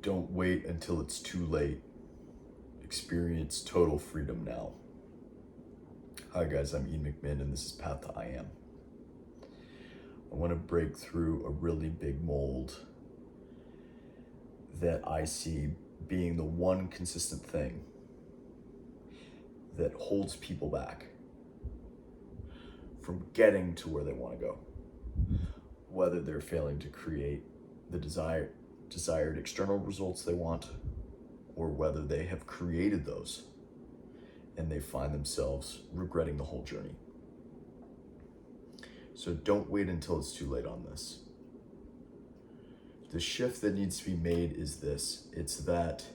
Don't wait until it's too late. Experience total freedom now. Hi guys, I'm Ian McMinn and this is Path to I Am. I want to break through a really big mold that I see being the one consistent thing that holds people back from getting to where they want to go. Whether they're failing to create the desired external results they want, or whether they have created those and they find themselves regretting the whole journey. So don't wait until it's too late on this. The shift that needs to be made is this. It's that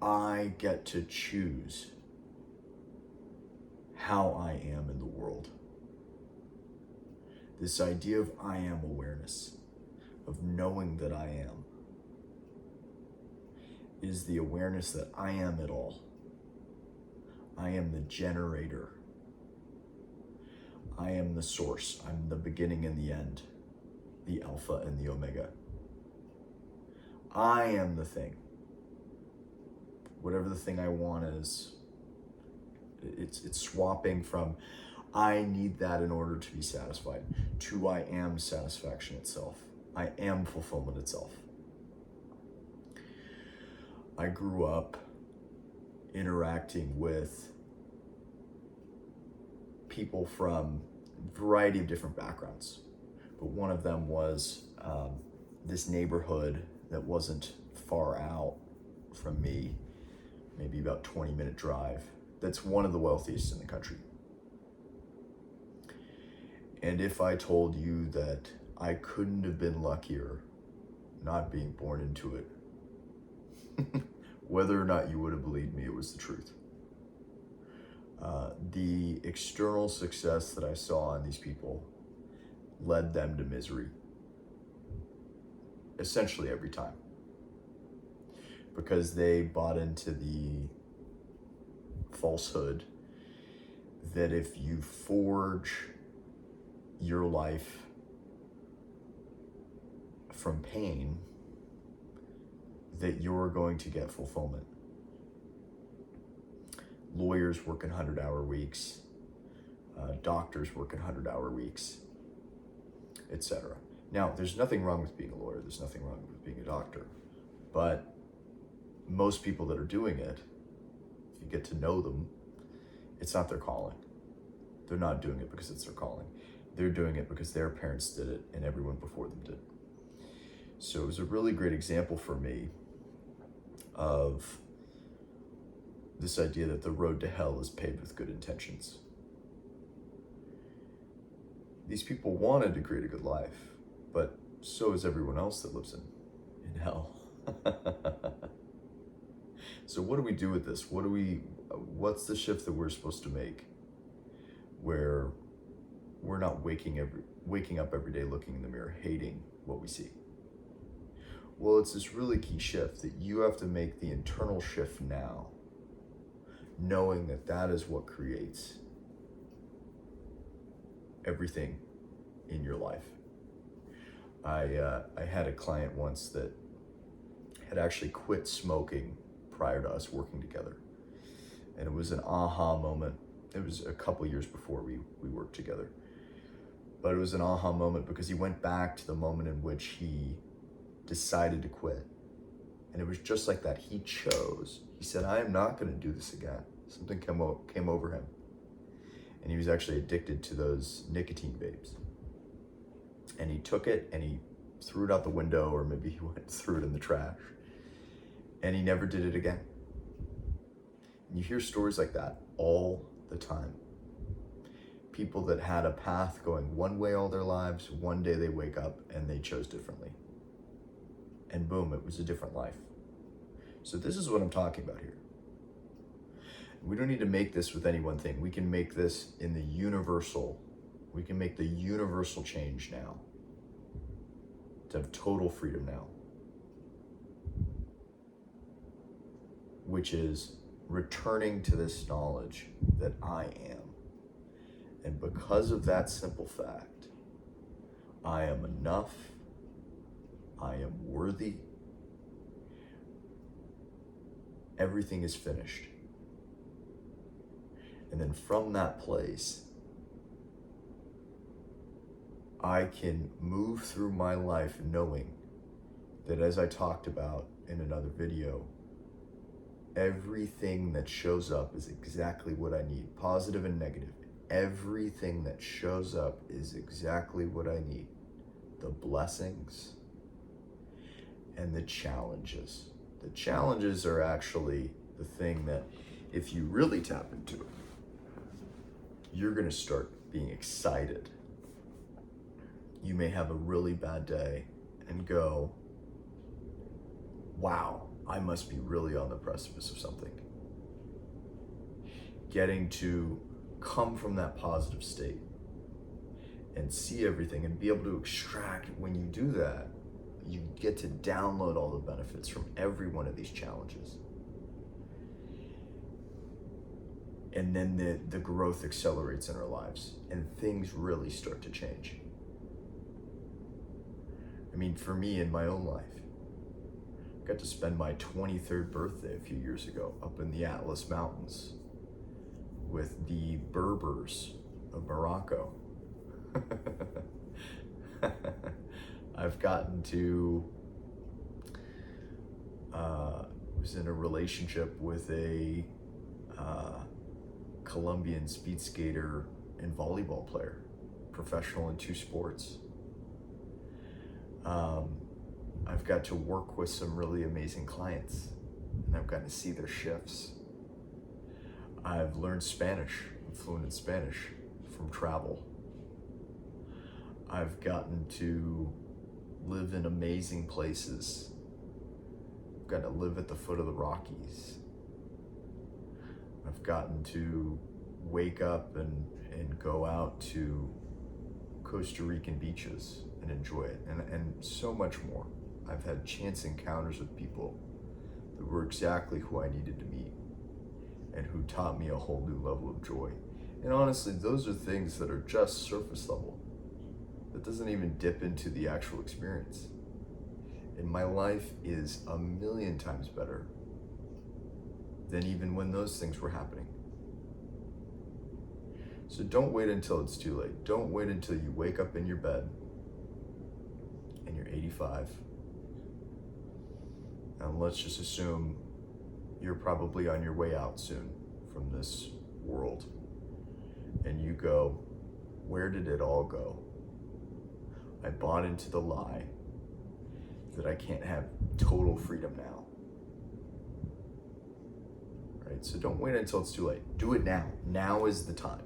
I get to choose how I am in the world. This idea of I am awareness, of knowing that I am, is the awareness that I am it all. I am the generator. I am the source. I'm the beginning and the end, the alpha and the omega. I am the thing. Whatever the thing I want is, it's swapping from I need that in order to be satisfied to I am satisfaction itself. I am fulfillment itself. I grew up interacting with people from a variety of different backgrounds, but one of them was this neighborhood that wasn't far out from me, maybe about 20-minute drive, that's one of the wealthiest in the country. And if I told you that I couldn't have been luckier not being born into it, whether or not you would have believed me, it was the truth. The external success that I saw in these people led them to misery, essentially every time, because they bought into the falsehood that if you forge your life from pain, that you're going to get fulfillment. Lawyers work in 100-hour weeks, doctors work in 100-hour weeks, etc. Now, there's nothing wrong with being a lawyer, there's nothing wrong with being a doctor, but most people that are doing it, if you get to know them, it's not their calling. They're not doing it because it's their calling. They're doing it because their parents did it and everyone before them did. So it was a really great example for me of this idea that the road to hell is paved with good intentions. These people wanted to create a good life, but so is everyone else that lives in hell. So what do we do with this? What's the shift that we're supposed to make where we're not waking up every day looking in the mirror, hating what we see? Well, it's this really key shift that you have to make the internal shift now, knowing that that is what creates everything in your life. I had a client once that had actually quit smoking prior to us working together. And it was an aha moment. It was a couple years before we worked together. But it was an aha moment because he went back to the moment in which he decided to quit. And it was just like that. He chose. He said, I am not going to do this again. Something came over him. And he was actually addicted to those nicotine vapes. And he took it and he threw it out the window, or maybe he threw it in the trash. And he never did it again. And you hear stories like that all the time. People that had a path going one way all their lives, one day they wake up and they chose differently. And boom, it was a different life. So this is what I'm talking about here. We don't need to make this with any one thing. We can make this in the universal. We can make the universal change now. To have total freedom now. Which is returning to this knowledge that I am. And because of that simple fact, I am enough, I am worthy. Everything is finished. And then from that place, I can move through my life knowing that, as I talked about in another video, everything that shows up is exactly what I need, positive and negative. Everything that shows up is exactly what I need. The blessings and the challenges. The challenges are actually the thing that, if you really tap into it, you're going to start being excited. You may have a really bad day and go, wow, I must be really on the precipice of something. Getting to come from that positive state and see everything and be able to extract, when you do that, you get to download all the benefits from every one of these challenges. And then the growth accelerates in our lives and things really start to change. I mean, for me in my own life, I got to spend my 23rd birthday a few years ago up in the Atlas Mountains with the Berbers of Morocco. I've gotten to, was in a relationship with a Colombian speed skater and volleyball player, professional in 2 sports. I've got to work with some really amazing clients, and I've gotten to see their shifts. I've learned Spanish, I'm fluent in Spanish from travel. I've gotten to live in amazing places. I've gotten to live at the foot of the Rockies. I've gotten to wake up and go out to Costa Rican beaches and enjoy it, and so much more. I've had chance encounters with people that were exactly who I needed to meet and who taught me a whole new level of joy. And honestly, those are things that are just surface level. That doesn't even dip into the actual experience. And my life is a million times better than even when those things were happening. So don't wait until it's too late. Don't wait until you wake up in your bed and you're 85. And let's just assume you're probably on your way out soon from this world. And you go, where did it all go? I bought into the lie that I can't have total freedom now. Right? So don't wait until it's too late. Do it now. Now is the time.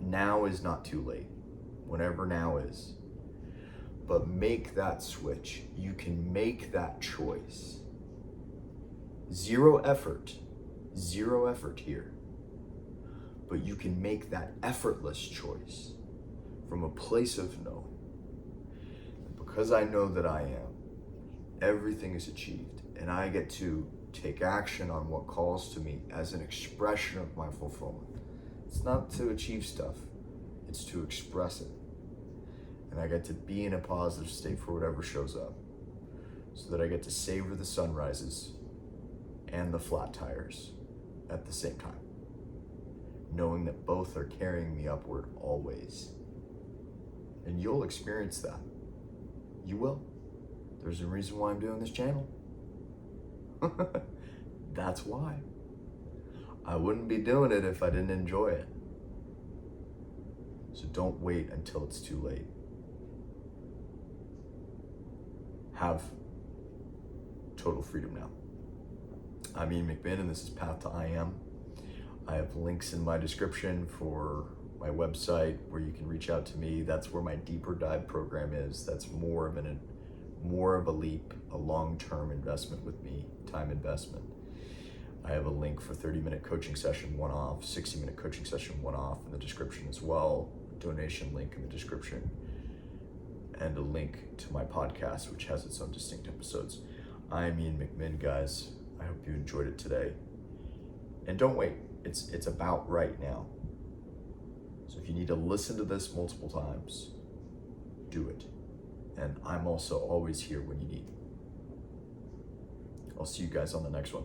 Now is not too late. Whenever now is. But make that switch. You can make that choice. Zero effort here. But you can make that effortless choice from a place of knowing. Because I know that I am, everything is achieved, and I get to take action on what calls to me as an expression of my fulfillment. It's not to achieve stuff, it's to express it. And I get to be in a positive state for whatever shows up, so that I get to savor the sunrises and the flat tires at the same time, knowing that both are carrying me upward always. And you'll experience that. You will. There's a reason why I'm doing this channel. That's why. I wouldn't be doing it if I didn't enjoy it. So don't wait until it's too late. Have total freedom now. I'm Ian McMinn, and this is Path to I Am. I have links in my description for my website where you can reach out to me. That's where my deeper dive program is. That's more of a leap, a long-term investment with me, time investment. I have a link for 30-minute coaching session one-off, 60-minute coaching session one-off in the description as well, donation link in the description, and a link to my podcast, which has its own distinct episodes. I'm Ian McMinn, guys. I hope you enjoyed it today. And don't wait. It's about right now. So if you need to listen to this multiple times, do it. And I'm also always here when you need. I'll see you guys on the next one.